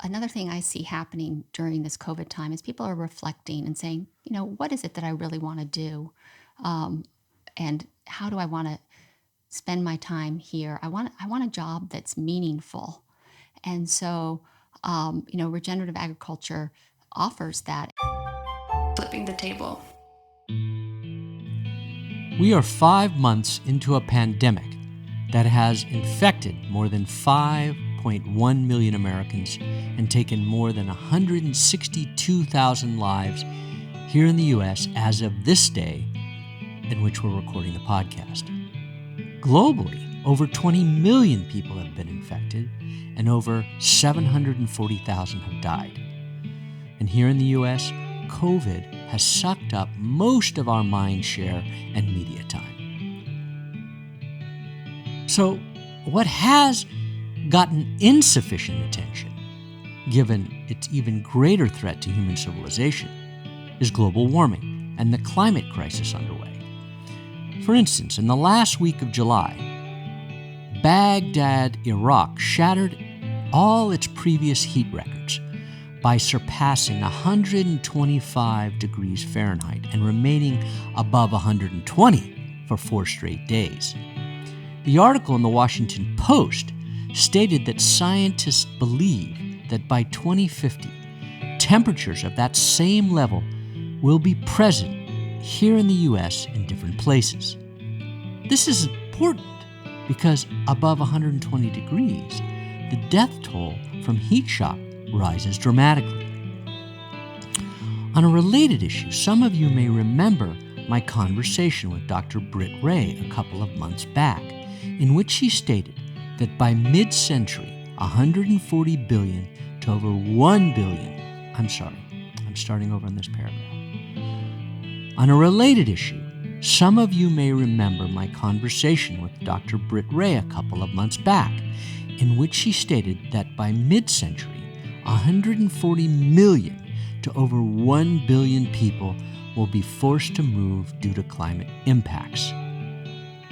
another thing I see happening during this COVID time is people are reflecting and saying, what is it that I really want to do? Um, and how do I want to spend my time here? I want a job that's meaningful. And so, regenerative agriculture offers that. Flipping the table. We are 5 months into a pandemic that has infected more than 5.1 million Americans and taken more than 162,000 lives here in the U.S. as of this day in which we're recording the podcast. Globally, over 20 million people have been infected and over 740,000 have died. And here in the U.S., COVID has sucked up most of our mind share and media time. So, what has gotten insufficient attention, given its even greater threat to human civilization, is global warming and the climate crisis underway. For instance, in the last week of July, Baghdad, Iraq shattered all its previous heat records by surpassing 125 degrees Fahrenheit and remaining above 120 for 4 straight days. The article in the Washington Post stated that scientists believe that by 2050, temperatures of that same level will be present here in the U.S. in different places. This is important because above 120 degrees, the death toll from heat shock rises dramatically. On a related issue, some of you may remember my conversation with Dr. Britt Ray a couple of months back, in which she stated that by mid-century, 140 billion to over 1 billion, I'm starting over on this paragraph. On a related issue, some of you may remember my conversation with Dr. Britt Ray a couple of months back, in which she stated that by mid-century, 140 million to over 1 billion people will be forced to move due to climate impacts.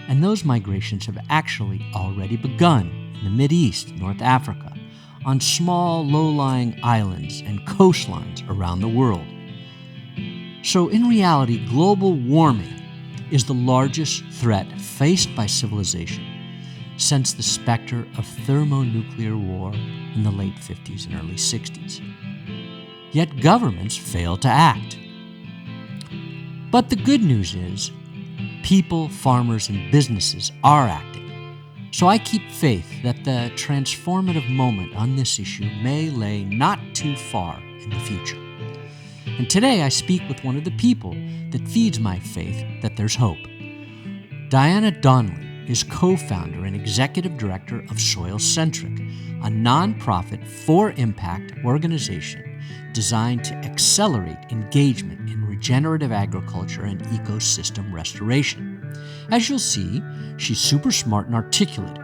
And those migrations have actually already begun in the Mideast, North Africa, on small, low-lying islands and coastlines around the world. So in reality, global warming is the largest threat faced by civilization since the specter of thermonuclear war in the late 50s and early 60s. Yet governments fail to act. But the good news is, people, farmers, and businesses are acting. So I keep faith that the transformative moment on this issue may lay not too far in the future. And today I speak with one of the people that feeds my faith that there's hope. Diana Donlon is co-founder and executive director of Centric, a nonprofit for-impact organization designed to accelerate engagement in regenerative agriculture and ecosystem restoration. As you'll see, she's super smart and articulate,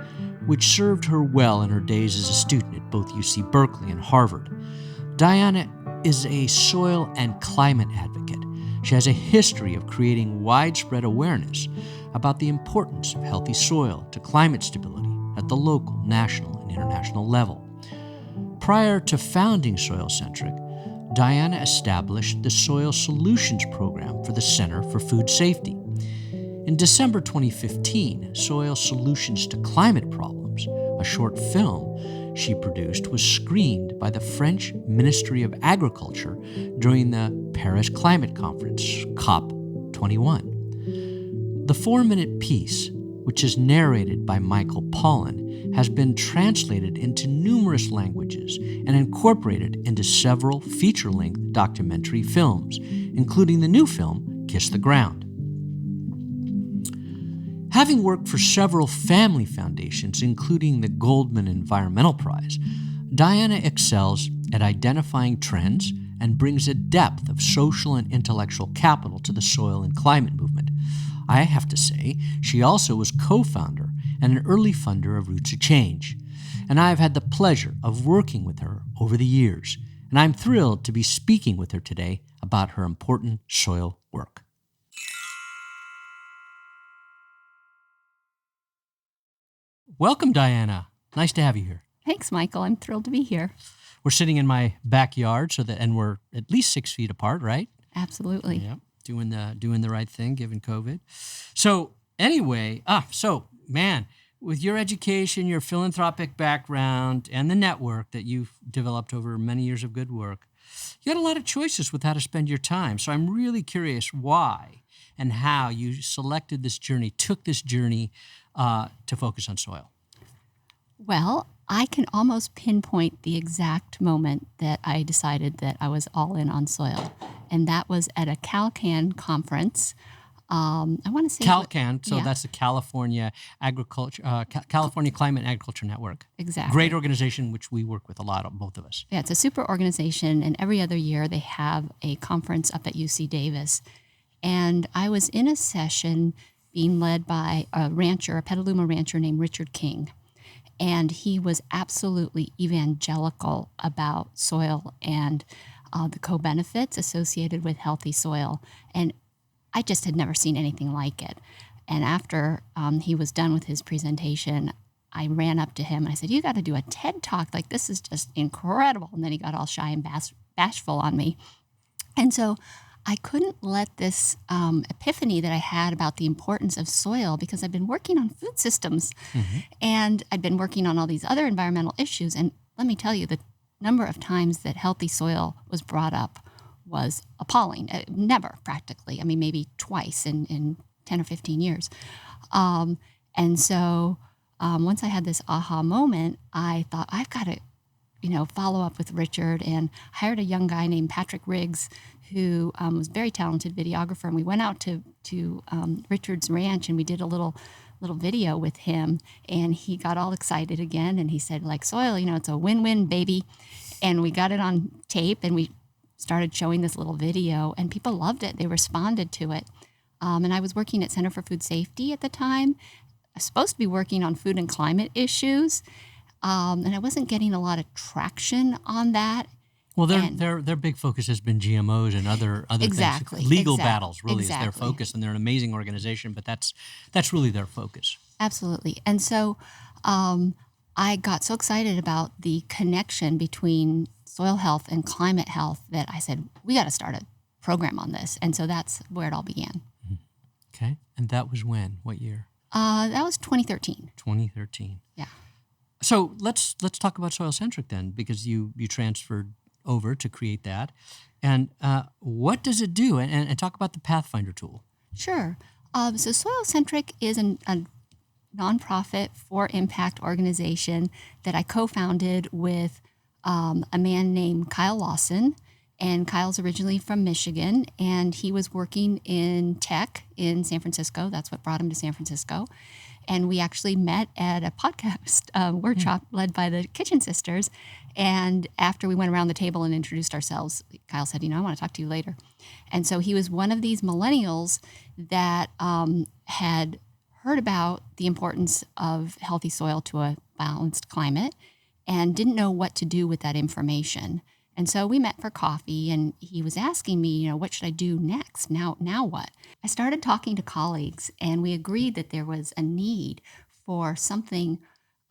which served her well in her days as a student at both UC Berkeley and Harvard. Diana is a soil and climate advocate. She has a history of creating widespread awareness about the importance of healthy soil to climate stability at the local, national, and international level. Prior to founding Centric, Diana established the Soil Solutions Program for the Center for Food Safety. In December 2015, Soil Solutions to Climate Problems, a short film she produced, was screened by the French Ministry of Agriculture during the Paris Climate Conference, COP21. The 4-minute piece, which is narrated by Michael Pollan, has been translated into numerous languages and incorporated into several feature-length documentary films, including the new film, Kiss the Ground. Having worked for several family foundations, including the Goldman Environmental Prize, Diana excels at identifying trends and brings a depth of social and intellectual capital to the soil and climate movement. I have to say, she also was co-founder and an early funder of Roots of Change, and I have had the pleasure of working with her over the years, and I'm thrilled to be speaking with her today about her important soil work. Welcome, Diana. Nice to have you here. Thanks, Michael. I'm thrilled to be here. we're sitting in my backyard, and we're at least 6 feet apart, right? Absolutely. Yeah, doing the right thing given COVID. So anyway, man, with your education, your philanthropic background, and the network that you've developed over many years of good work, you had a lot of choices with how to spend your time. So I'm really curious why and how you selected this journey, took this journey to focus on soil. Well, I can almost pinpoint the exact moment that I decided that I was all in on soil. And that was at a CalCan conference. I want to say CalCan, so yeah, that's the California California Climate and Agriculture Network. exactly. Great organization, which we work with a lot, both of us. Yeah, it's a super organization, and every other year they have a conference up at UC Davis. And I was in a session being led by a Petaluma rancher named Richard King. And he was absolutely evangelical about soil and the co-benefits associated with healthy soil. And I just had never seen anything like it. And after he was done with his presentation, I ran up to him and I said, "You got to do a TED Talk. Like, this is just incredible." And then he got all shy and bashful on me. And so I couldn't let this epiphany that I had about the importance of soil, because I've been working on food systems and I'd been working on all these other environmental issues. And let me tell you, the number of times that healthy soil was brought up was appalling. Never, practically. I mean, maybe twice in 10 or 15 years. And so once I had this aha moment, I thought, I've got to follow up with Richard, and hired a young guy named Patrick Riggs, who was a very talented videographer. And we went out to Richard's ranch, and we did a little video with him. And he got all excited again, and he said, like, soil, it's a win-win, baby. And we got it on tape, and we started showing this little video, and people loved it. They responded to it. And I was working at Center for Food Safety at the time. I was supposed to be working on food and climate issues. And I wasn't getting a lot of traction on that. Well, their big focus has been GMOs and other Exactly, things. Legal exactly, battles really is their exactly. focus, and they're an amazing organization, but that's really their focus. Absolutely. And so I got so excited about the connection between soil health and climate health that I said, we got to start a program on this. And so that's where it all began. Okay. And that was when? What year? That was 2013. 2013. Yeah. So let's talk about Soil Centric then, because you transferred over to create that. And what does it do? And talk about the Pathfinder tool. Sure. So Soil Centric is a nonprofit for impact organization that I co-founded with a man named Kyle Lawson. And Kyle's originally from Michigan, and he was working in tech in San Francisco. That's what brought him to San Francisco. And we actually met at a podcast workshop led by the Kitchen Sisters. And after we went around the table and introduced ourselves, Kyle said, I want to talk to you later. And so he was one of these millennials that had heard about the importance of healthy soil to a balanced climate and didn't know what to do with that information. And so we met for coffee, and he was asking me, what should I do next? Now what? I started talking to colleagues, and we agreed that there was a need for something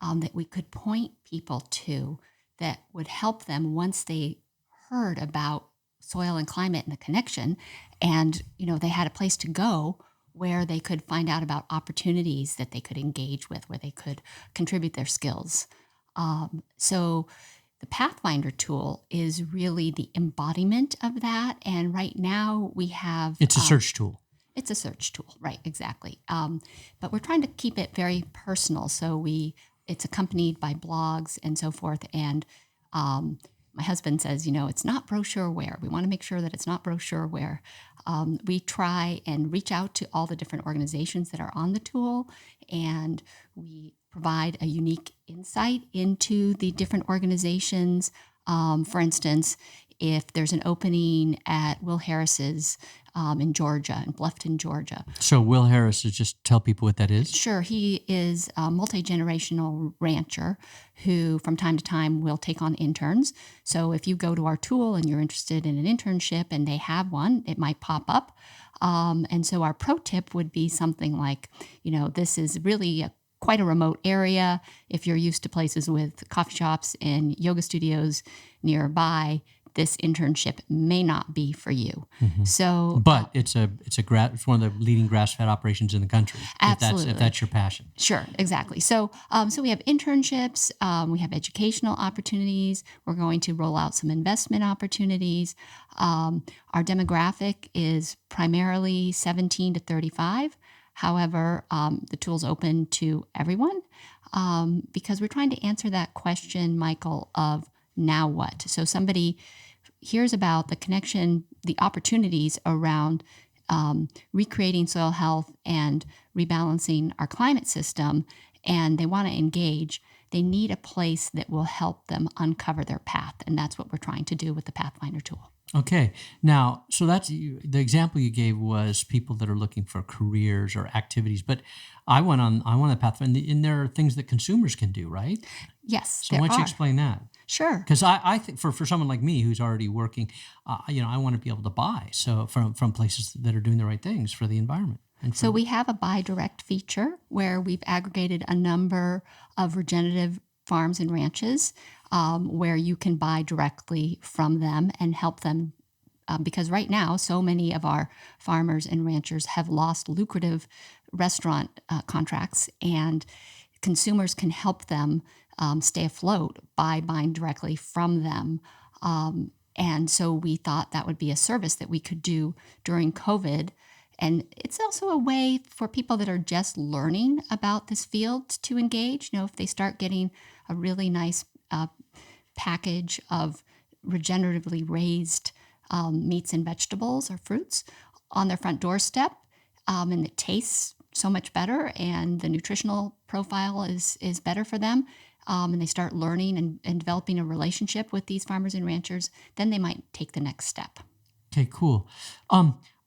that we could point people to that would help them once they heard about soil and climate and the connection. And, they had a place to go where they could find out about opportunities that they could engage with, where they could contribute their skills. So the Pathfinder tool is really the embodiment of that. And right now we have... It's a search tool. It's a search tool, right, exactly. But we're trying to keep it very personal. So it's accompanied by blogs and so forth. And my husband says, it's not brochureware. We want to make sure that it's not brochureware. We try and reach out to all the different organizations that are on the tool, and we provide a unique insight into the different organizations. For instance, if there's an opening at Will Harris's in Georgia, in Bluffton, Georgia. So Will Harris, is just tell people what that is? Sure. He is a multi-generational rancher who from time to time will take on interns. So if you go to our tool and you're interested in an internship and they have one, it might pop up. And so our pro tip would be something like, this is really a quite a remote area, if you're used to places with coffee shops and yoga studios nearby, this internship may not be for you. So, But it's one of the leading grass-fed operations in the country. absolutely. If that's your passion. Sure, exactly. So, so we have internships, we have educational opportunities. We're going to roll out some investment opportunities. Our demographic is primarily 17 to 35. However, the tool's open to everyone because we're trying to answer that question, Michael, of now what? So somebody hears about the connection, the opportunities around recreating soil health and rebalancing our climate system, and they want to engage. They need a place that will help them uncover their path, and that's what we're trying to do with the Pathfinder tool. Okay. Now, so that's the example you gave was people that are looking for careers or activities. But I went on the Pathfinder, and there are things that consumers can do, right? Yes, So there why don't you are. explain that? Sure. Because I think for someone like me who's already working, I want to be able to buy from places that are doing the right things for the environment. So we have a buy direct feature where we've aggregated a number of regenerative farms and ranches where you can buy directly from them and help them. Because right now, so many of our farmers and ranchers have lost lucrative restaurant contracts, and consumers can help them stay afloat by buying directly from them. And so we thought that would be a service that we could do during COVID. And it's also a way for people that are just learning about this field to engage. If they start getting a really nice package of regeneratively raised meats and vegetables or fruits on their front doorstep, and it tastes so much better and the nutritional profile is better for them, and they start learning and developing a relationship with these farmers and ranchers, then they might take the next step. Okay, cool.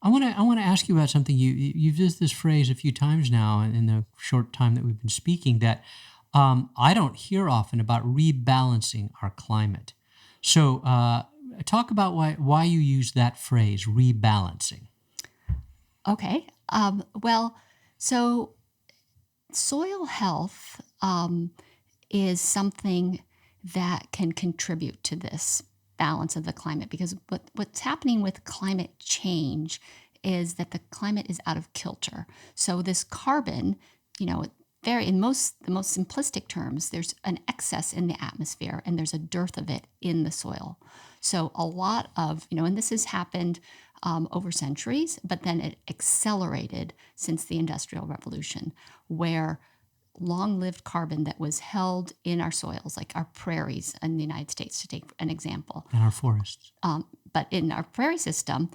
I want to ask you about something. You've used this phrase a few times now in the short time that we've been speaking that I don't hear often about rebalancing our climate. So talk about why you use that phrase, rebalancing. Okay. Well, so soil health is something that can contribute to this balance of the climate, because what's happening with climate change is that the climate is out of kilter. So this carbon, in the most simplistic terms, there's an excess in the atmosphere and there's a dearth of it in the soil. So a lot of, and this has happened over centuries, but then it accelerated since the Industrial Revolution, where long-lived carbon that was held in our soils, like our prairies in the United States, to take an example. And our forests. But in our prairie system,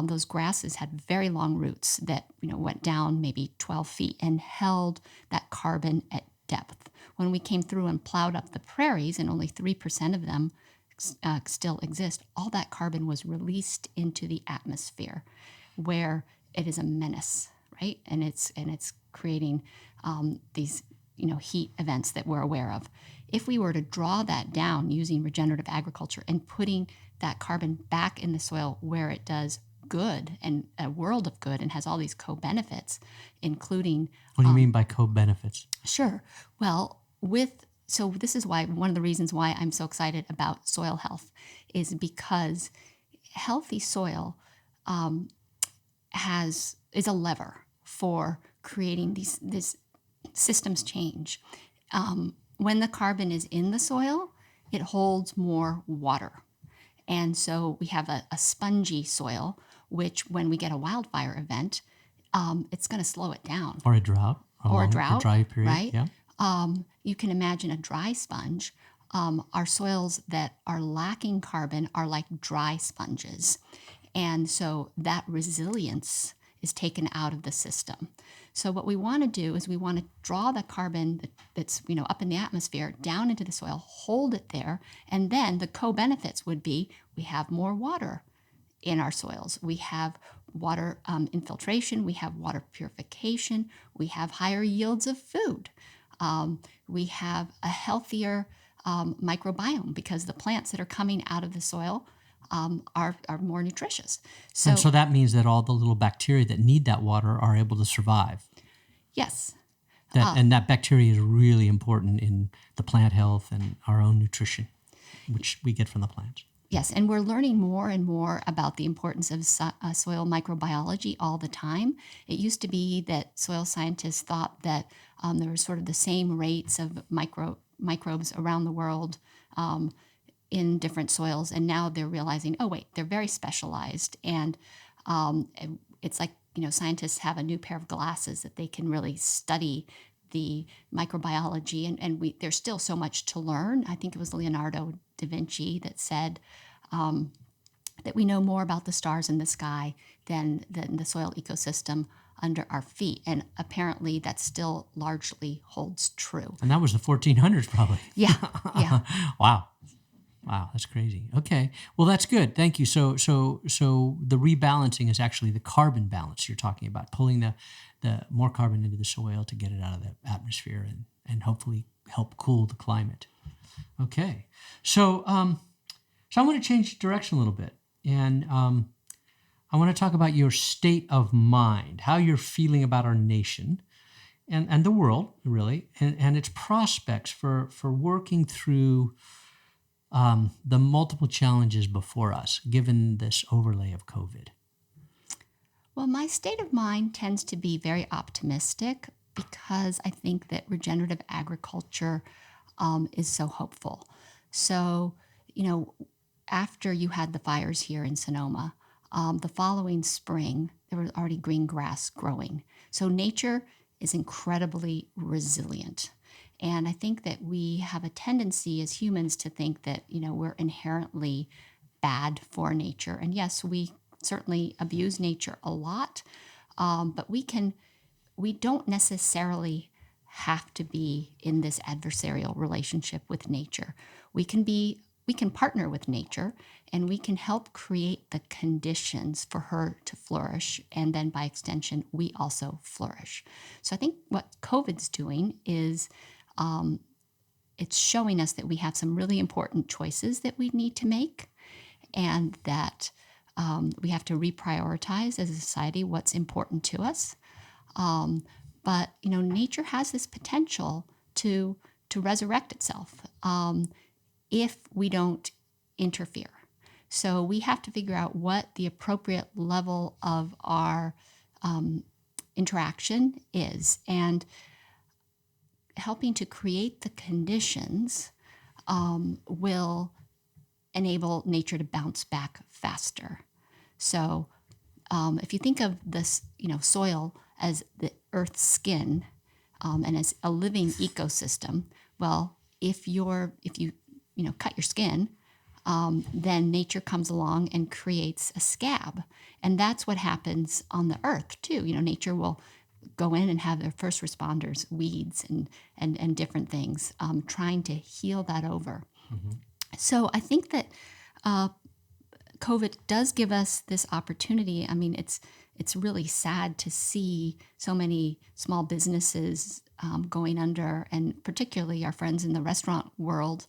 those grasses had very long roots that went down maybe 12 feet and held that carbon at depth. When we came through and plowed up the prairies, and only 3% of them still exist, all that carbon was released into the atmosphere, where it is a menace, right? And it's creating these heat events that we're aware of. If we were to draw that down using regenerative agriculture and putting that carbon back in the soil where it does good and a world of good and has all these co-benefits, including... What do you mean by co-benefits? Sure. Well, so this is why one of the reasons why I'm so excited about soil health is because healthy soil is a lever for creating this systems change. When the carbon is in the soil, it holds more water. And so we have a spongy soil, which when we get a wildfire event, it's going to slow it down. Or a drought. Or a drought, dry period, right? Yeah. You can imagine a dry sponge. Our soils that are lacking carbon are like dry sponges. And so that resilience is taken out of the system. So what we want to do is we want to draw the carbon that's up in the atmosphere down into the soil, hold it there, and then the co-benefits would be we have more water in our soils. We have water infiltration, we have water purification, we have higher yields of food. We have a healthier microbiome because the plants that are coming out of the soil are more nutritious. And so that means that all the little bacteria that need that water are able to survive. Yes. And that bacteria is really important in the plant health and our own nutrition, which we get from the plants. Yes, and we're learning more and more about the importance of soil microbiology all the time. It used to be that soil scientists thought that there were sort of the same rates of microbes around the world in different soils, and now they're realizing, oh wait, they're very specialized, and it's like scientists have a new pair of glasses that they can really study the microbiology, and there's still so much to learn. I think it was Leonardo da Vinci that said that we know more about the stars in the sky than the soil ecosystem under our feet, and apparently that still largely holds true. And that was the 1400s, probably. Yeah. Wow, that's crazy. Okay, well, that's good. Thank you. So the rebalancing is actually the carbon balance you're talking about, pulling the more carbon into the soil to get it out of the atmosphere and hopefully help cool the climate. Okay, so I want to change direction a little bit, and I want to talk about your state of mind, how you're feeling about our nation and the world, really, and its prospects for working through the multiple challenges before us, given this overlay of COVID. Well, my state of mind tends to be very optimistic because I think that regenerative agriculture is so hopeful. So, after you had the fires here in Sonoma, the following spring, there was already green grass growing. So nature is incredibly resilient. And I think that we have a tendency as humans to think that, we're inherently bad for nature. And yes, we certainly abuse nature a lot, but we don't necessarily have to be in this adversarial relationship with nature. We can partner with nature, and we can help create the conditions for her to flourish. And then by extension, we also flourish. So I think what COVID's doing is it's showing us that we have some really important choices that we need to make, and that we have to reprioritize as a society what's important to us. But nature has this potential to resurrect itself if we don't interfere. So we have to figure out what the appropriate level of our interaction is, and helping to create the conditions will enable nature to bounce back faster. So if you think of this, soil as the Earth's skin and as a living ecosystem, well, if you cut your skin, then nature comes along and creates a scab, and that's what happens on the Earth too. Nature will go in and have their first responders, weeds and different things, trying to heal that over. Mm-hmm. So I think that COVID does give us this opportunity. I mean, it's really sad to see so many small businesses going under, and particularly our friends in the restaurant world.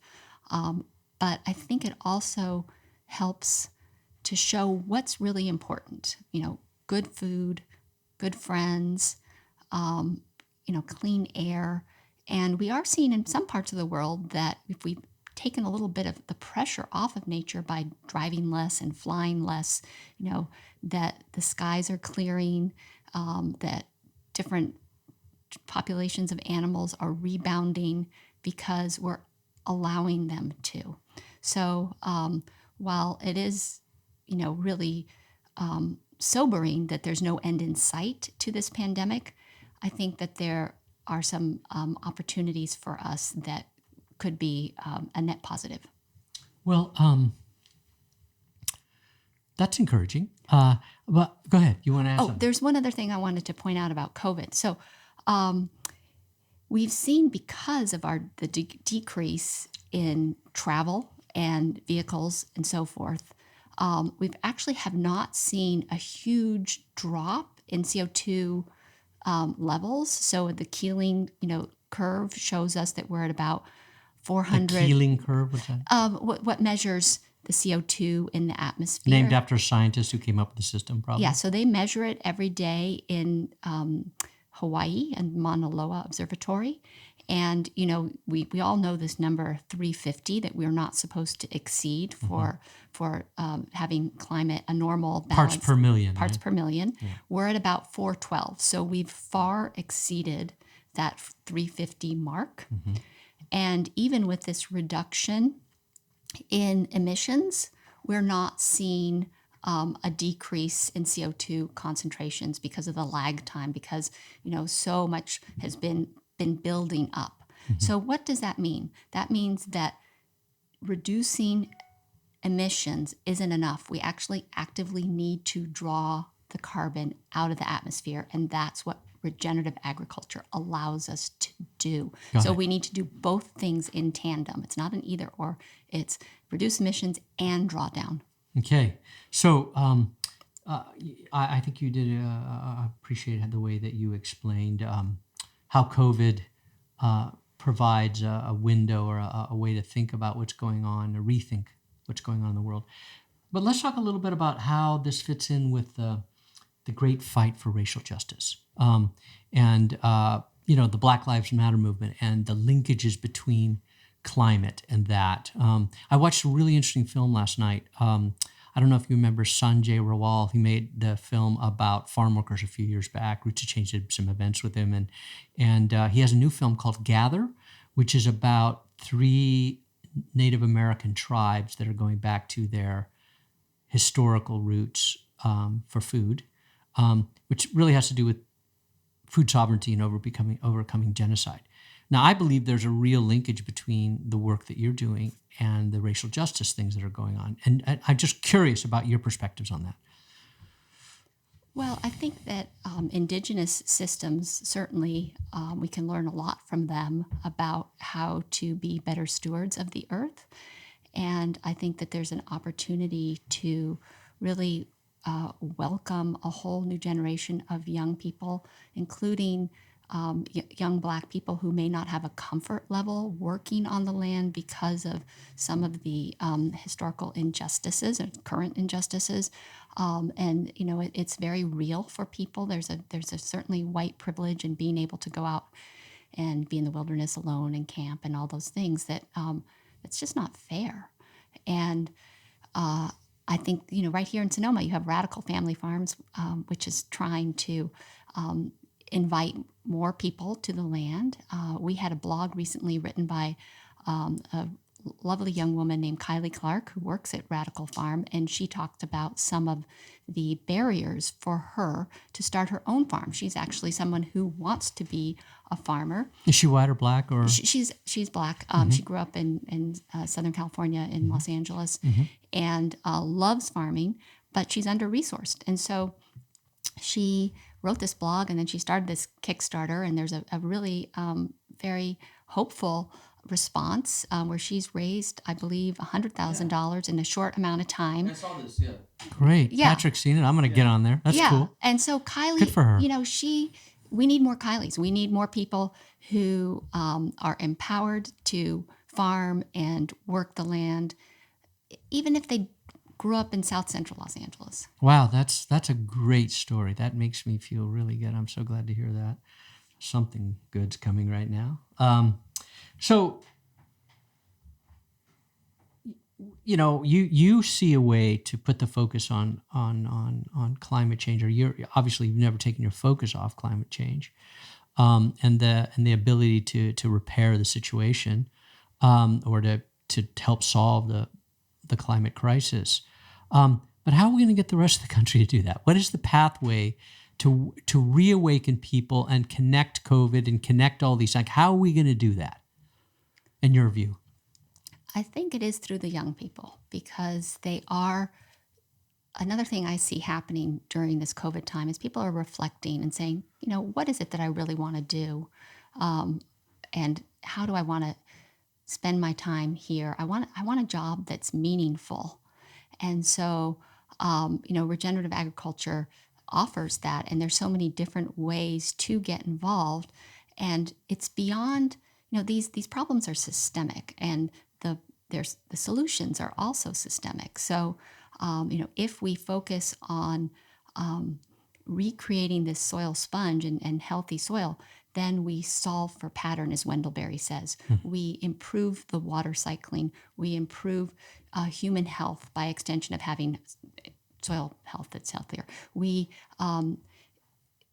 But I think it also helps to show what's really important. Good food, good friends, clean air. And we are seeing in some parts of the world that if we've taken a little bit of the pressure off of nature by driving less and flying less, that the skies are clearing, that different populations of animals are rebounding because we're allowing them to. So while it is, really sobering that there's no end in sight to this pandemic, I think that there are some opportunities for us that could be a net positive. Well, that's encouraging. But go ahead. You want to ask something? There's one other thing I wanted to point out about COVID. So we've seen, because of the decrease in travel and vehicles and so forth, we've actually have not seen a huge drop in CO2 levels. So the Keeling, curve shows us that we're at about 400. The Keeling curve, what's that? What measures the CO2 in the atmosphere? Named after a scientist who came up with the system, probably. Yeah, so they measure it every day in Hawaii and Mauna Loa Observatory. And, we all know this number 350 that we're not supposed to exceed for having climate, a normal Parts balance. per million, Parts right? per million. Yeah. We're at about 412. So we've far exceeded that 350 mark. And even with this reduction in emissions, we're not seeing a decrease in CO2 concentrations because of the lag time, because so much has been building up. So what does that mean? That means that reducing emissions isn't enough. We actually actively need to draw the carbon out of the atmosphere, and that's what regenerative agriculture allows us to do. So we need to do both things in tandem. It's not an either or. It's reduce emissions and draw down. Okay. So I think you did appreciate the way that you explained how COVID provides a window or a way to think about what's going on, or rethink what's going on in the world. But let's talk a little bit about how this fits in with the great fight for racial justice, and the Black Lives Matter movement and the linkages between climate and that. I watched a really interesting film last night. I don't know if you remember Sanjay Rawal. He made the film about farm workers a few years back. Roots of Change did some events with him, and he has a new film called Gather, which is about 3 Native American tribes that are going back to their historical roots for food, which really has to do with food sovereignty and overcoming genocide. Now, I believe there's a real linkage between the work that you're doing and the racial justice things that are going on. And I'm just curious about your perspectives on that. Well, I think that indigenous systems, certainly we can learn a lot from them about how to be better stewards of the earth. And I think that there's an opportunity to really welcome a whole new generation of young people, including young Black people who may not have a comfort level working on the land because of some of the historical injustices and current injustices. And it's very real for people. There's a certainly white privilege in being able to go out and be in the wilderness alone and camp and all those things that it's just not fair. And I think, right here in Sonoma, you have Radical Family Farms, which is trying to invite more people to the land. We had a blog recently written by a lovely young woman named Kylie Clark, who works at Radical Farm, and she talked about some of the barriers for her to start her own farm. She's actually someone who wants to be a farmer. Is she white or Black? Or she's Black. She grew up in Southern California, in Los Angeles, and loves farming, but she's under-resourced. And so she wrote this blog, and then she started this Kickstarter, and there's a really very hopeful response where she's raised, I believe, $100,000 in a short amount of time. I saw this, yeah. Great. Yeah. Patrick's seen it. I'm going to get on there. That's cool. And so Kylie, good for her. We need more Kylies. We need more people who are empowered to farm and work the land, even if they grew up in South Central Los Angeles. Wow, that's a great story. That makes me feel really good. I'm so glad to hear that. Something good's coming right now. So, you see a way to put the focus on climate change, or you've never taken your focus off climate change, and the ability to repair the situation, or to help solve the climate crisis. But how are we going to get the rest of the country to do that? What is the pathway to reawaken people and connect COVID and connect all these? Like, how are we going to do that, in your view? I think it is through the young people, because they are. Another thing I see happening during this COVID time is people are reflecting and saying, what is it that I really want to do? And how do I want to spend my time here? I want a job that's meaningful. And so, regenerative agriculture offers that. And there's so many different ways to get involved. And it's beyond, these problems are systemic, and the solutions are also systemic. So, if we focus on recreating this soil sponge and healthy soil, then we solve for pattern, as Wendell Berry says. We improve the water cycling. We improve human health by extension of having soil health that's healthier. We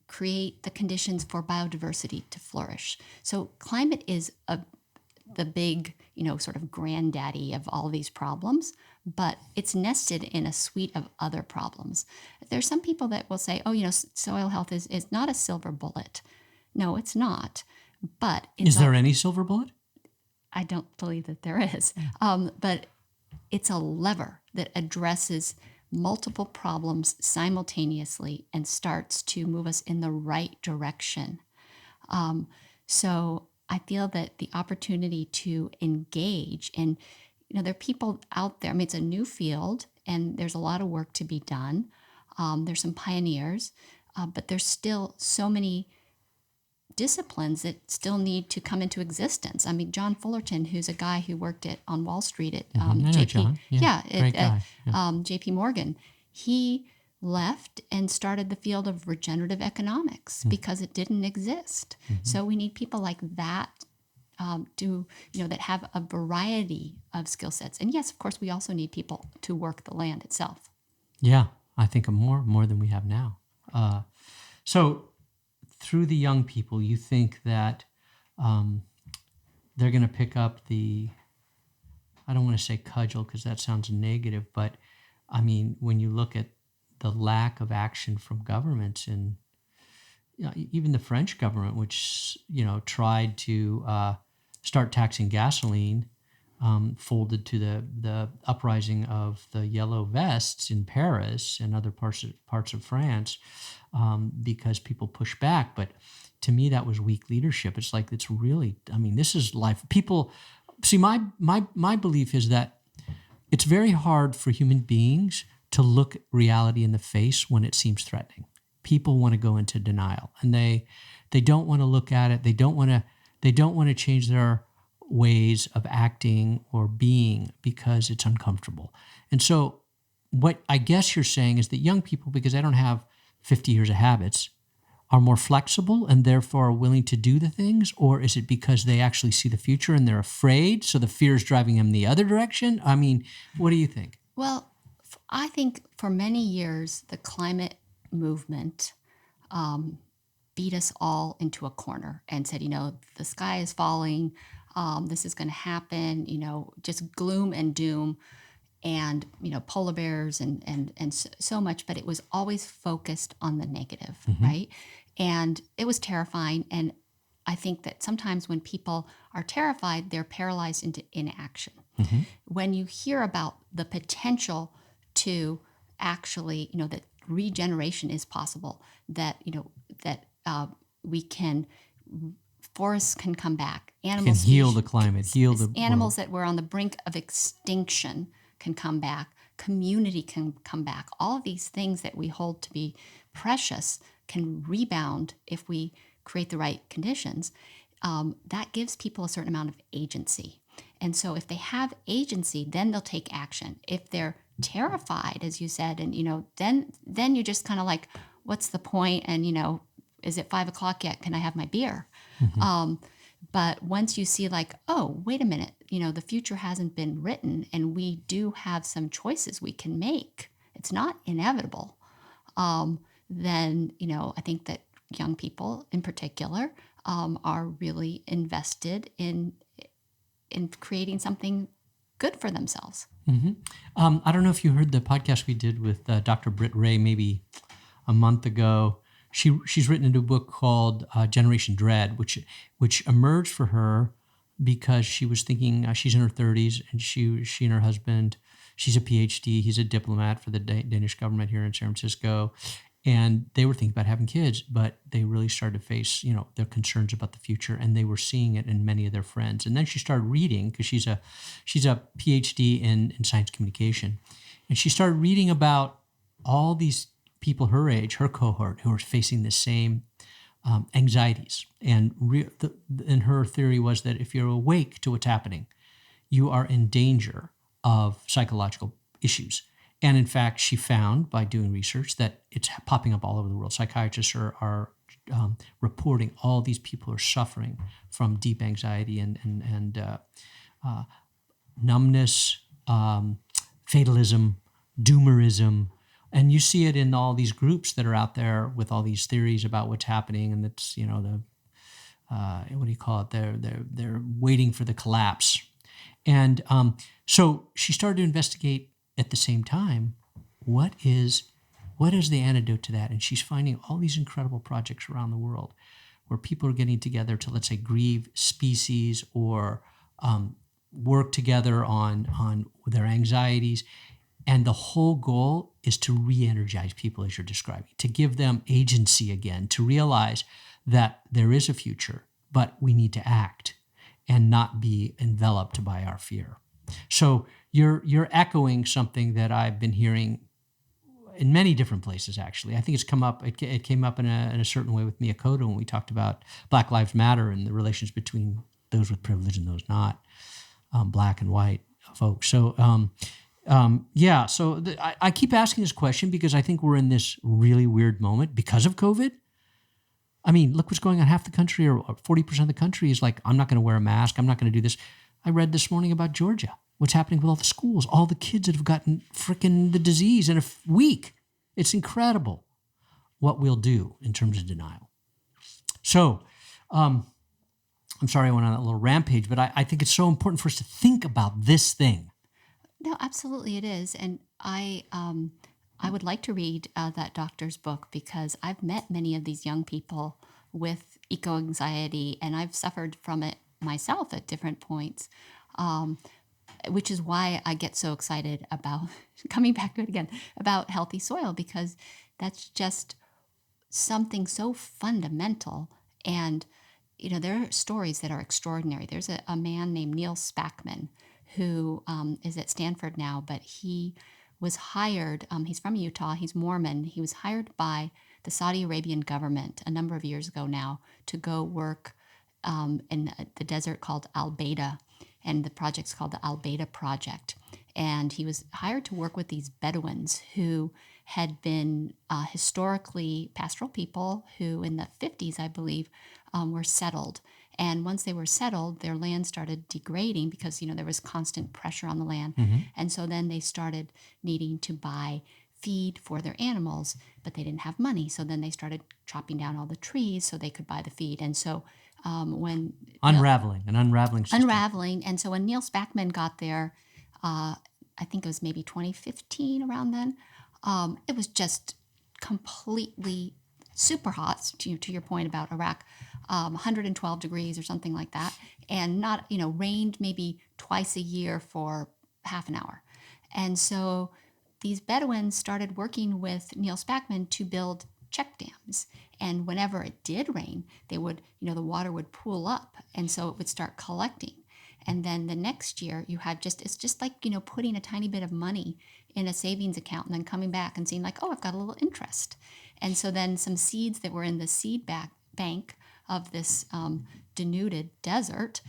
create the conditions for biodiversity to flourish. So climate is the big, sort of granddaddy of all these problems, but it's nested in a suite of other problems. There's some people that will say, soil health is not a silver bullet. No, it's not. But is there any silver bullet? I don't believe that there is. But it's a lever that addresses multiple problems simultaneously and starts to move us in the right direction. So I feel that the opportunity to engage, and there are people out there. I mean, it's a new field, and there's a lot of work to be done. There's some pioneers, but there's still so many disciplines that still need to come into existence. I mean, John Fullerton, who's a guy who worked on Wall Street at I know JP, John. Great guy. JP Morgan, he left and started the field of regenerative economics because it didn't exist. So we need people like that that have a variety of skill sets. And yes, of course, we also need people to work the land itself. Yeah, I think more than we have now. So through the young people, you think that they're going to pick up the, I don't want to say cudgel because that sounds negative, but I mean, when you look at the lack of action from governments, and even the French government, which tried to start taxing gasoline, folded to the uprising of the yellow vests in Paris and other parts of France, because people pushed back. But to me, that was weak leadership. It's like, it's really, I mean, this is life. People see, my belief is that it's very hard for human beings to look reality in the face when it seems threatening. People want to go into denial, and they don't want to look at it. They don't want to change their ways of acting or being because it's uncomfortable. And so what I guess you're saying is that young people, because they don't have 50 years of habits, are more flexible and therefore are willing to do the things? Or is it because they actually see the future and they're afraid, so the fear is driving them the other direction? I mean, what do you think? Well, I think for many years, the climate movement beat us all into a corner and said, the sky is falling, this is going to happen, just gloom and doom, and polar bears and so much. But it was always focused on the negative, right? And it was terrifying. And I think that sometimes when people are terrified, they're paralyzed into inaction. When you hear about the potential to actually, that regeneration is possible, that we can, forests can come back, animals can heal the climate, heal the animals world. that were on the brink of extinction can come back, community can come back. All of these things that we hold to be precious can rebound if we create the right conditions. That gives people a certain amount of agency. And so if they have agency, then they'll take action. If they're terrified, as you said, and then you're just kind of like, what's the point? And is it 5 o'clock yet? Can I have my beer? But once you see like, oh, wait a minute, the future hasn't been written, and we do have some choices we can make. It's not inevitable. Then I think that young people in particular are really invested in creating something good for themselves. I don't know if you heard the podcast we did with Dr. Britt Ray maybe a month ago. She's written a new book called Generation Dread, which emerged for her because she was thinking, she's in her 30s, and she and her husband, she's a PhD, he's a diplomat for the Danish government here in San Francisco, and they were thinking about having kids, but they really started to face, their concerns about the future, and they were seeing it in many of their friends. And then she started reading, because she's a PhD in science communication, and she started reading about all these people her age, her cohort, who are facing the same anxieties. And her theory was that if you're awake to what's happening, you are in danger of psychological issues. And in fact, she found by doing research that it's popping up all over the world. Psychiatrists are reporting all these people are suffering from deep anxiety and numbness, fatalism, doomerism. And you see it in all these groups that are out there with all these theories about what's happening, and it's the what do you call it? They're waiting for the collapse. And so she started to investigate at the same time what is the antidote to that. And she's finding all these incredible projects around the world where people are getting together to, let's say, grieve species or work together on their anxieties. And the whole goal is to re-energize people, as you're describing, to give them agency again, to realize that there is a future, but we need to act and not be enveloped by our fear. So you're echoing something that I've been hearing in many different places, actually. I think it's come up. It came up in a certain way with Mia Cotto when we talked about Black Lives Matter and the relations between those with privilege and those not, black and white folks. So yeah. So I keep asking this question because I think we're in this really weird moment because of COVID. I mean, look what's going on. Half the country or 40% of the country is like, I'm not going to wear a mask. I'm not going to do this. I read this morning about Georgia, what's happening with all the schools, all the kids that have gotten frickin' the disease in a week. It's incredible what we'll do in terms of denial. So I'm sorry I went on that little rampage, but I think it's so important for us to think about this thing. No, absolutely it is. And I would like to read that doctor's book because I've met many of these young people with eco-anxiety, and I've suffered from it myself at different points, which is why I get so excited about coming back to it again, about healthy soil, because that's just something so fundamental. And, there are stories that are extraordinary. There's a man named Neil Spackman who is at Stanford now, but he was hired, he's from Utah, he's Mormon. He was hired by the Saudi Arabian government a number of years ago now to go work in the desert called Al Beta, and the project's called the Al Beta Project. And he was hired to work with these Bedouins who had been historically pastoral people who in the 50s, I believe, were settled. And once they were settled, their land started degrading because, there was constant pressure on the land. Mm-hmm. And so then they started needing to buy feed for their animals, but they didn't have money. So then they started chopping down all the trees so they could buy the feed. And so when unraveling. System. And so when Neil Spackman got there, I think it was maybe 2015 around then, it was just completely super hot, to your point about Iraq, 112 degrees or something like that, and not, rained maybe twice a year for half an hour. And so these Bedouins started working with Neil Spackman to build check dams. And whenever it did rain, they would, the water would pool up, and so it would start collecting. And then the next year it's just like, putting a tiny bit of money in a savings account and then coming back and seeing like, oh, I've got a little interest. And so then some seeds that were in the seed bank of this denuded desert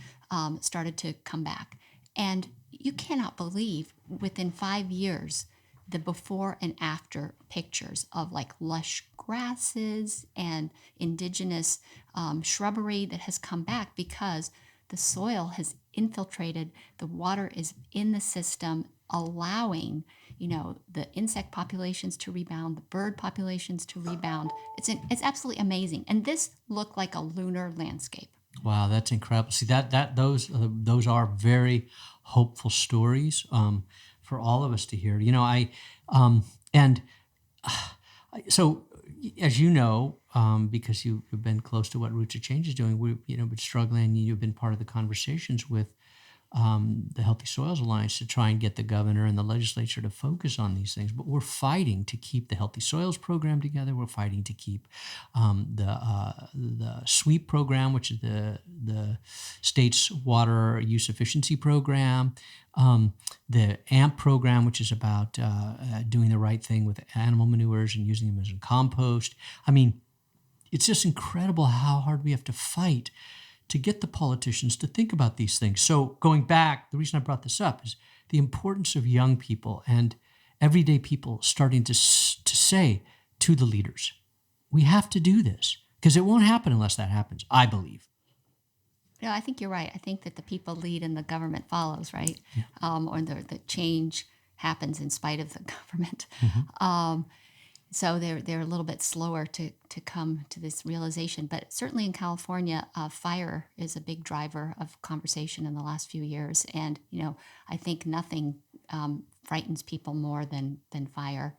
started to come back. And you cannot believe within 5 years, the before and after pictures of like lush grasses and indigenous shrubbery that has come back because the soil has infiltrated, the water is in the system, allowing, the insect populations to rebound, the bird populations to rebound. It's absolutely amazing. And this looked like a lunar landscape. Wow, that's incredible. See those are very hopeful stories for all of us to hear. So as you know, because you've been close to what Roots of Change is doing, we've been struggling. You've been part of the conversations with the Healthy Soils Alliance to try and get the governor and the legislature to focus on these things. But we're fighting to keep the Healthy Soils program together. We're fighting to keep the SWEEP program, which is the state's water use efficiency program, the AMP program, which is about doing the right thing with animal manures and using them as a compost. I mean, it's just incredible how hard we have to fight to get the politicians to think about these things. So going back, the reason I brought this up is the importance of young people. And everyday people starting to say to the leaders, we have to do this because it won't happen unless that happens, I believe. No, I think you're right. I think that the people lead and the government follows, right? Yeah. Or the change happens in spite of the government. Mm-hmm. So they're a little bit slower to come to this realization. But certainly in California, fire is a big driver of conversation in the last few years. And I think nothing frightens people more than fire.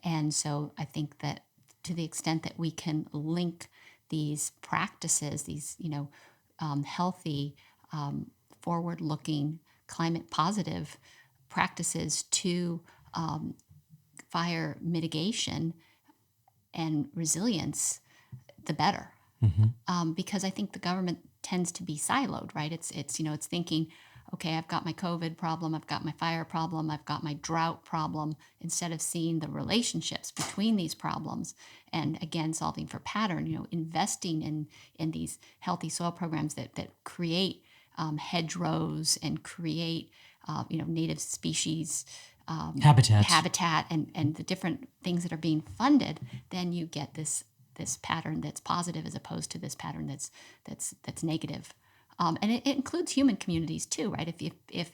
And so I think that to the extent that we can link these practices, these healthy, forward-looking, climate positive practices to fire mitigation and resilience, the better. Because I think the government tends to be siloed, right? It's thinking, okay, I've got my COVID problem, I've got my fire problem, I've got my drought problem, instead of seeing the relationships between these problems and again solving for pattern. Investing in these healthy soil programs that create hedgerows and create native species Habitats. habitat and the different things that are being funded, then you get this pattern that's positive as opposed to this pattern that's negative. And it includes human communities too, right? If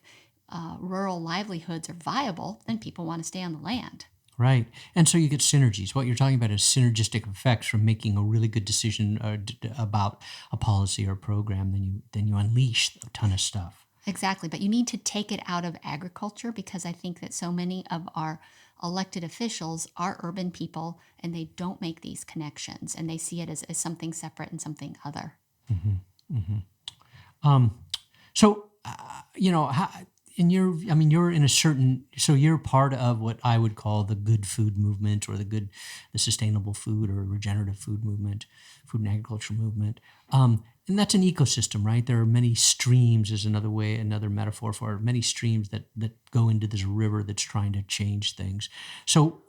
rural livelihoods are viable, then people want to stay on the land. Right. And so you get synergies. What you're talking about is synergistic effects from making a really good decision about a policy or a program. Then you unleash a ton of stuff. Exactly. But you need to take it out of agriculture, because I think that so many of our elected officials are urban people and they don't make these connections and they see it as something separate and something other. So, you're in a certain, so you're part of what I would call the good food movement, or the sustainable food or regenerative food movement, food and agriculture movement. And that's an ecosystem, right? There are many streams, is another metaphor for it, many streams that go into this river that's trying to change things. So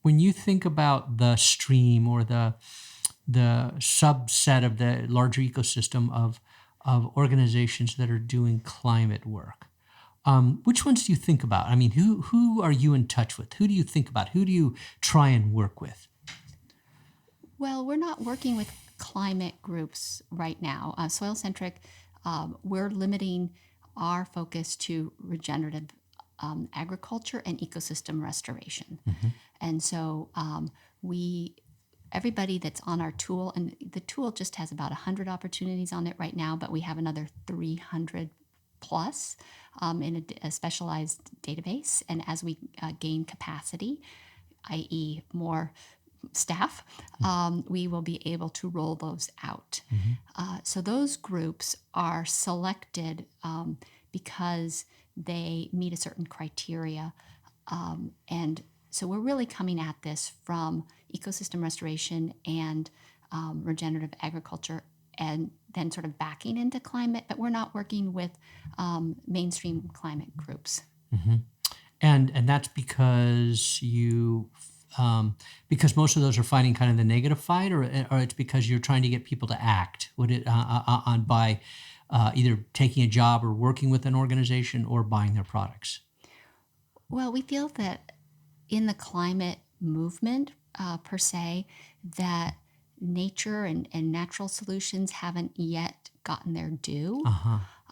when you think about the stream or the subset of the larger ecosystem of organizations that are doing climate work, which ones do you think about? I mean, who are you in touch with? Who do you think about? Who do you try and work with? Well, we're not working with climate groups right now. Centric, we're limiting our focus to regenerative agriculture and ecosystem restoration. And so everybody that's on our tool, and the tool just has about 100 opportunities on it right now, but we have another 300 plus in a specialized database. And as we gain capacity, i.e. more staff, we will be able to roll those out. So those groups are selected because they meet a certain criteria. And so we're really coming at this from ecosystem restoration and regenerative agriculture, and then sort of backing into climate, but we're not working with mainstream climate groups. And that's because because most of those are fighting kind of the negative fight, or it's because you're trying to get people to act by either taking a job or working with an organization or buying their products. Well, we feel that in the climate movement, per se, that nature and natural solutions haven't yet gotten their due.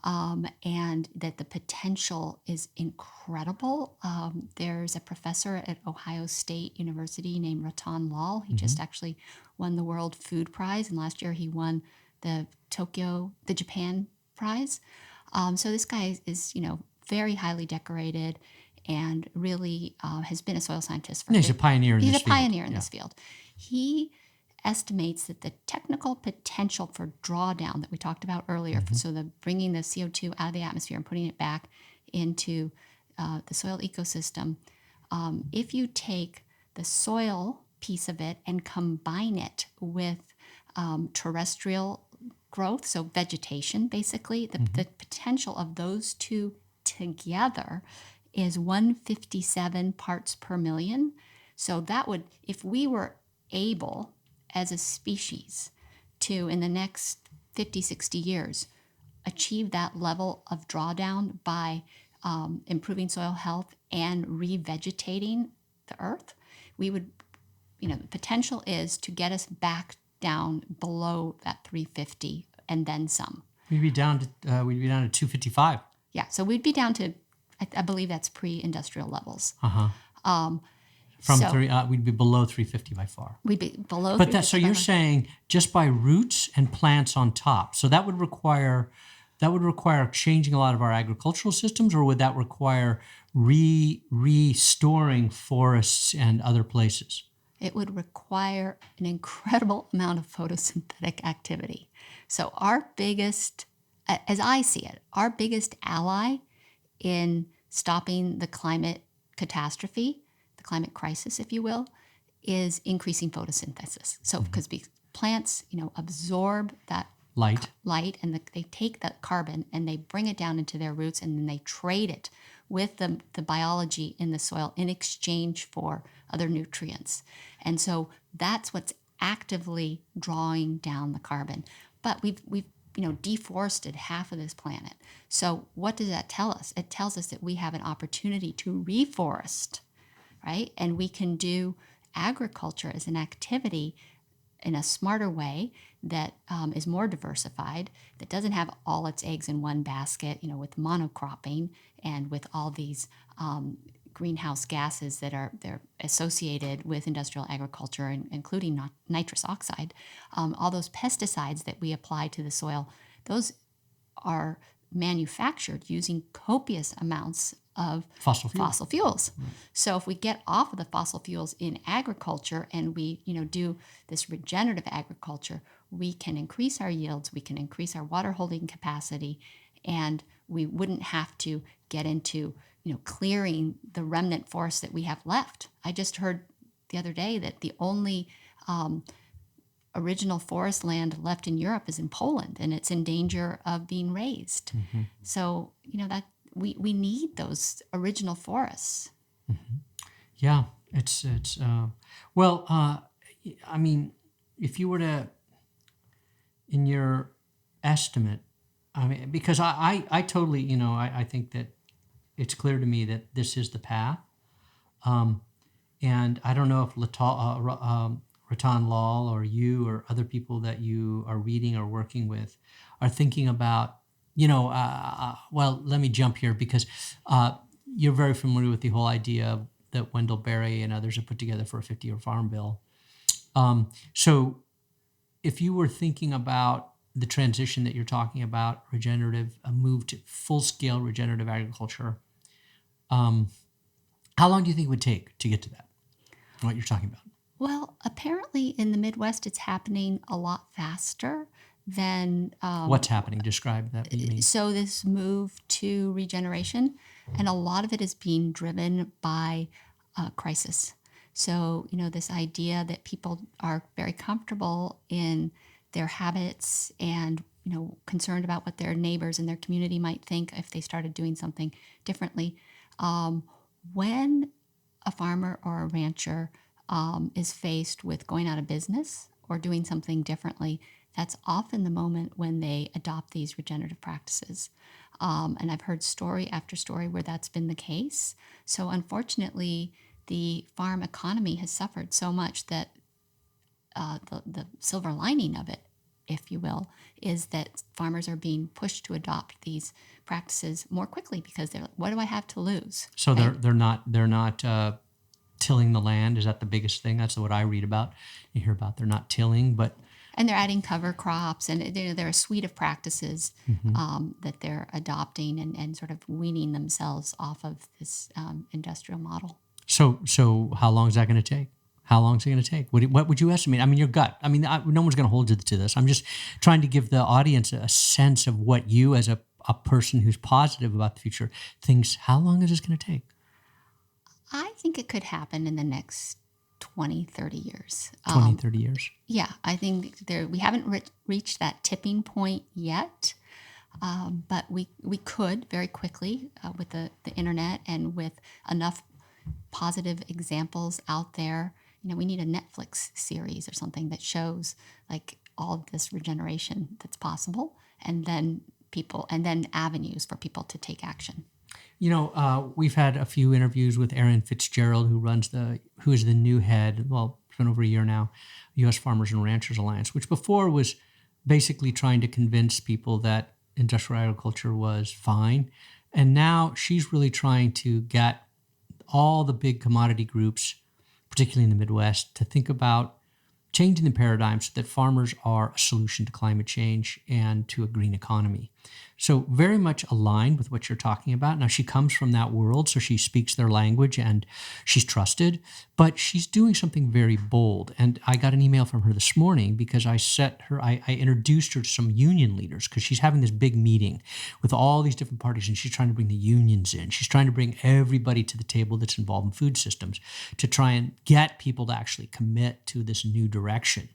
And that the potential is incredible. There's a professor at Ohio State University named Ratan Lal. He just actually won the World Food Prize, and last year he won the Japan Prize. So this guy is, very highly decorated and really has been a soil scientist for. He's a pioneer in this field. He's a pioneer in this field. He estimates that the technical potential for drawdown that we talked about earlier, so the bringing the CO2 out of the atmosphere and putting it back into the soil ecosystem, if you take the soil piece of it and combine it with terrestrial growth, so vegetation basically, the potential of those two together is 157 parts per million. So that would, if we were able as a species to, in the next 50, 60 years, achieve that level of drawdown by improving soil health and revegetating the earth, we would, the potential is to get us back down below that 350 and then some. We'd be down to 255. Yeah, so we'd be down to, I believe that's pre-industrial levels. From So- three, we'd be below 350 by far. We'd be below. But so 350 you're by- saying just by roots and plants on top. So that would require changing a lot of our agricultural systems, or would that require restoring forests and other places? It would require an incredible amount of photosynthetic activity. So our biggest, as I see it, our biggest ally in stopping the climate catastrophe, the climate crisis, if you will, is increasing photosynthesis. So because plants, absorb that Light. and they take that carbon and they bring it down into their roots, and then they trade it with the biology in the soil in exchange for other nutrients. And so that's what's actively drawing down the carbon. But we've deforested half of this planet. So what does that tell us? It tells us that we have an opportunity to reforest, right? And we can do agriculture as an activity in a smarter way that is more diversified, that doesn't have all its eggs in one basket, with monocropping and with all these greenhouse gases that they're associated with industrial agriculture, including nitrous oxide. All those pesticides that we apply to the soil, those are manufactured using copious amounts of Fossil fuels. So if we get off of the fossil fuels in agriculture and we, do this regenerative agriculture, we can increase our yields, we can increase our water holding capacity, and we wouldn't have to get into, clearing the remnant forests that we have left. I just heard the other day that the only original forest land left in Europe is in Poland, and it's in danger of being razed. So, that we need those original forests. Yeah, it's I mean, if you were to, in your estimate, because I totally, I think that it's clear to me that this is the path. And I don't know if Ratan Lal or you or other people that you are reading or working with are thinking about, well, let me jump here because you're very familiar with the whole idea that Wendell Berry and others have put together for a 50-year farm bill. So if you were thinking about the transition that you're talking about, a move to full-scale regenerative agriculture, how long do you think it would take to get to that, what you're talking about? Well, apparently in the Midwest, it's happening a lot faster than... What's happening? Describe that, what you mean. So this move to regeneration, and a lot of it is being driven by crisis. So, this idea that people are very comfortable in their habits and, concerned about what their neighbors and their community might think if they started doing something differently. When a farmer or a rancher is faced with going out of business or doing something differently, that's often the moment when they adopt these regenerative practices. And I've heard story after story where that's been the case. So unfortunately, the farm economy has suffered so much that the silver lining of it, if you will, is that farmers are being pushed to adopt these practices more quickly because they're like, what do I have to lose? So right? they're not tilling the land. Is that the biggest thing? That's what I read about. You hear about they're not tilling, but And they're adding cover crops, and there are a suite of practices that they're adopting and sort of weaning themselves off of this industrial model. So how long is that going to take? How long is it going to take? What would you estimate? I mean, your gut. I mean, no one's going to hold you to this. I'm just trying to give the audience a sense of what you, as a person who's positive about the future, thinks. How long is this going to take? I think it could happen in the next 20, 30 years. 20, 30 years. Yeah, I think we haven't reached that tipping point yet, but we could very quickly with the internet and with enough positive examples out there. We need a Netflix series or something that shows like all of this regeneration that's possible, and then avenues for people to take action. We've had a few interviews with Aaron Fitzgerald, who is the new head. Well, it's been over a year now, U.S. Farmers and Ranchers Alliance, which before was basically trying to convince people that industrial agriculture was fine, and now she's really trying to get all the big commodity groups, particularly in the Midwest, to think about changing the paradigm so that farmers are a solution to climate change and to a green economy. So very much aligned with what you're talking about. Now, she comes from that world, so she speaks their language and she's trusted, but she's doing something very bold. And I got an email from her this morning because I introduced her to some union leaders because she's having this big meeting with all these different parties and she's trying to bring the unions in. She's trying to bring everybody to the table that's involved in food systems to try and get people to actually commit to this new direction.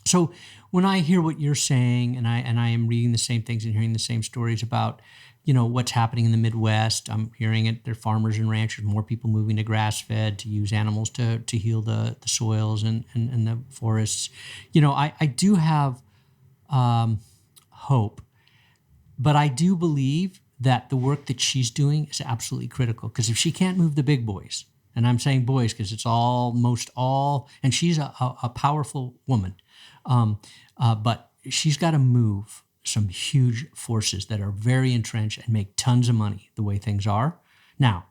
So when I hear what you're saying, and I am reading the same things and hearing the same stories about, what's happening in the Midwest, I'm hearing it. They're farmers and ranchers, more people moving to grass fed to use animals to heal the soils and the forests. I do have hope, but I do believe that the work that she's doing is absolutely critical because if she can't move the big boys, and I'm saying boys because it's almost all, and she's a powerful woman. But she's got to move some huge forces that are very entrenched and make tons of money the way things are. Now,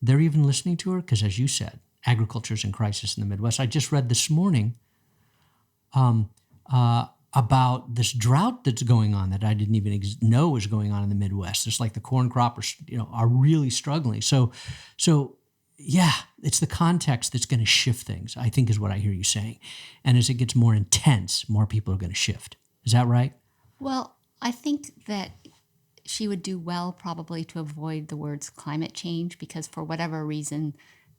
they're even listening to her because, as you said, agriculture is in crisis in the Midwest. I just read this morning about this drought that's going on that I didn't even know was going on in the Midwest. It's like the corn croppers, are really struggling. So yeah, it's the context that's going to shift things, I think is what I hear you saying. And as it gets more intense, more people are going to shift. Is that right? Well, I think that she would do well probably to avoid the words climate change because for whatever reason,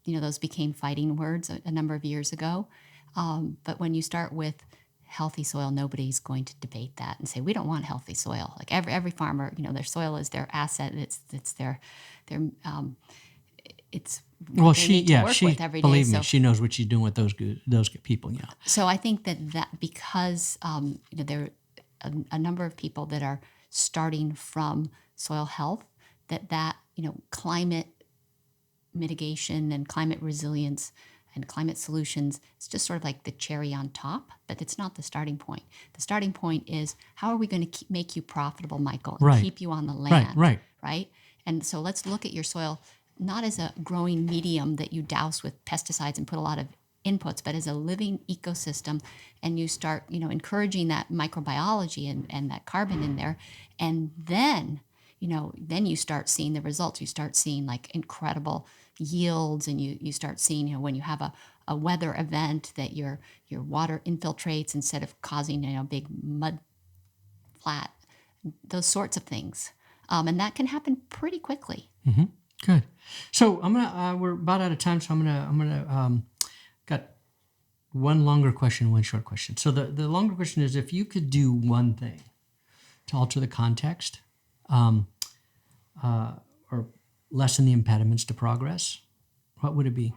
those became fighting words a number of years ago. But when you start with healthy soil, nobody's going to debate that and say we don't want healthy soil. Like every farmer, their soil is their asset. It's their it's well, what they need to work with every day. Believe me, she knows what she's doing with those people. Yeah. So I think that because there are a number of people that are starting from soil health, that climate mitigation and climate resilience and climate solutions, it's just sort of like the cherry on top, but it's not the starting point. The starting point is how are we going to make you profitable, Michael, and Right. keep you on the land, Right. And so let's look at your soil not as a growing medium that you douse with pesticides and put a lot of inputs, but as a living ecosystem, and you start, encouraging that microbiology and that carbon in there, and then, then you start seeing the results. You start seeing like incredible yields, and you start seeing, when you have a weather event that your water infiltrates instead of causing, big mud flat, those sorts of things, and that can happen pretty quickly. Mm-hmm. Good. So we're about out of time. So got one longer question, one short question. So the longer question is, if you could do one thing to alter the context, or lessen the impediments to progress, what would it be?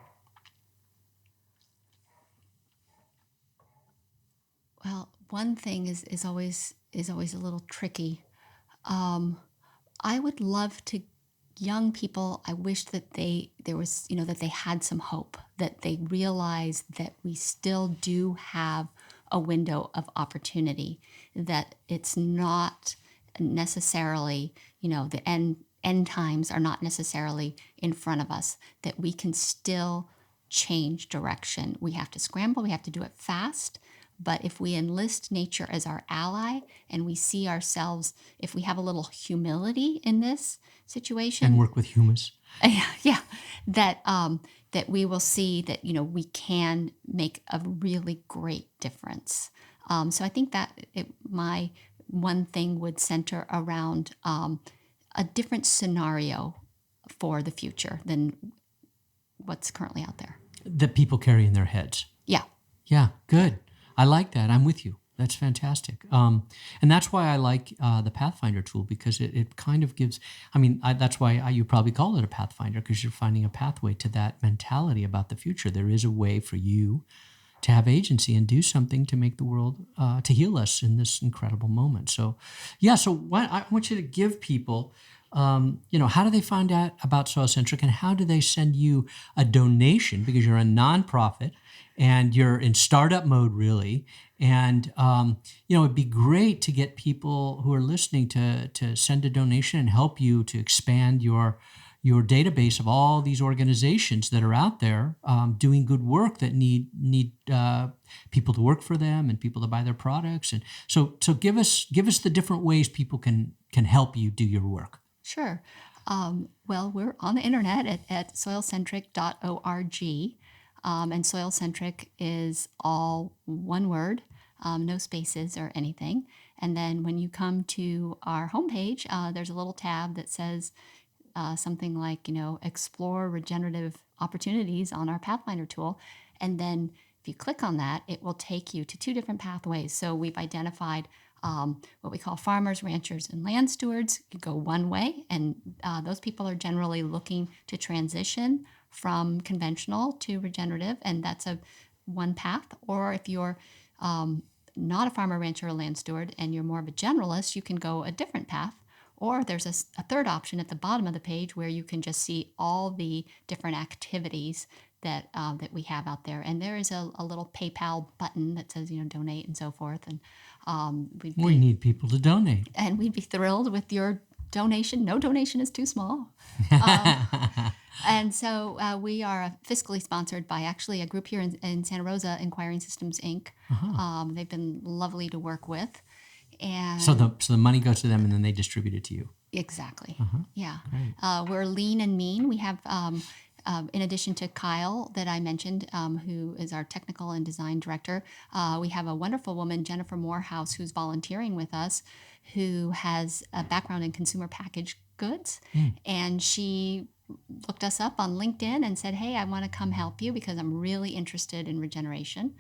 Well, one thing is always a little tricky. I would love to young people. I wish that that they had some hope, that they realize that we still do have a window of opportunity, that it's not necessarily, the end times are not necessarily in front of us, that we can still change direction. We have to scramble, we have to do it fast. But if we enlist nature as our ally and we see ourselves, if we have a little humility in this situation, And work with humus. yeah, that we will see that we can make a really great difference. So I think that my one thing would center around a different scenario for the future than what's currently out there. That people carry in their heads. Yeah. Yeah, good. I like that. I'm with you. That's fantastic. And that's why I like the Pathfinder tool, because it kind of gives, that's why you probably call it a Pathfinder, because you're finding a pathway to that mentality about the future. There is a way for you to have agency and do something to make the world, to heal us in this incredible moment. So, yeah, I want you to give people how do they find out about Soil Centric, and how do they send you a donation, because you're a nonprofit and you're in startup mode, really. And, it'd be great to get people who are listening to send a donation and help you to expand your database of all these organizations that are out there doing good work that need people to work for them and people to buy their products. And so give us the different ways people can help you do your work. Sure. Well, we're on the internet at soilcentric.org. And SoilCentric is all one word, no spaces or anything. And then when you come to our homepage, there's a little tab that says something like, explore regenerative opportunities on our Pathfinder tool. And then if you click on that, it will take you to two different pathways. So we've identified what we call farmers, ranchers, and land stewards. You go one way, and those people are generally looking to transition from conventional to regenerative, and that's one path. Or if you're not a farmer, rancher, or land steward, and you're more of a generalist, you can go a different path. Or there's a third option at the bottom of the page where you can just see all the different activities that we have out there. And there is a little PayPal button that says, donate and so forth. And we need people to donate. And we'd be thrilled with your donation. No donation is too small. And so we are fiscally sponsored by actually a group here in Santa Rosa, Inquiring Systems, Inc. They've been lovely to work with. And so the money goes to them and then they distribute it to you. Exactly. Yeah. Great. We're lean and mean. We have, in addition to Kyle that I mentioned, who is our technical and design director, we have a wonderful woman, Jennifer Morehouse, who's volunteering with us, who has a background in consumer packaged goods. And she looked us up on LinkedIn and said, hey, I want to come help you because I'm really interested in regeneration.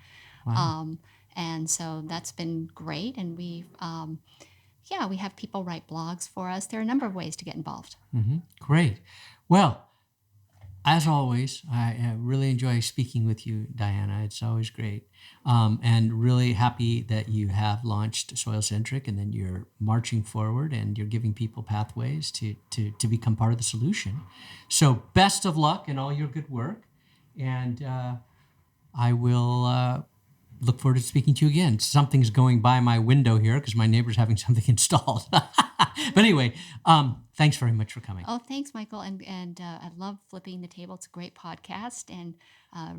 Wow. And so that's been great. And we have people write blogs for us. There are a number of ways to get involved. Great. Well, as always, I really enjoy speaking with you, Diana. It's always great. And really happy that you have launched SoilCentric and then you're marching forward and you're giving people pathways to become part of the solution. So best of luck in all your good work. And I will look forward to speaking to you again. Something's going by my window here because my neighbor's having something installed. But anyway, thanks very much for coming. Oh, thanks, Michael. And I love Flipping the Table. It's a great podcast and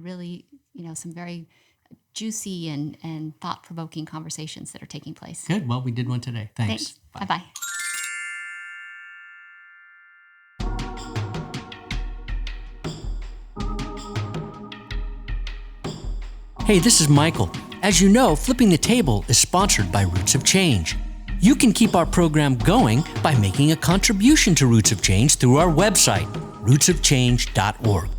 really, some very juicy and thought-provoking conversations that are taking place. Good. Well, we did one today. Thanks. Bye-bye. Hey, this is Michael. As you know, Flipping the Table is sponsored by Roots of Change. You can keep our program going by making a contribution to Roots of Change through our website, rootsofchange.org.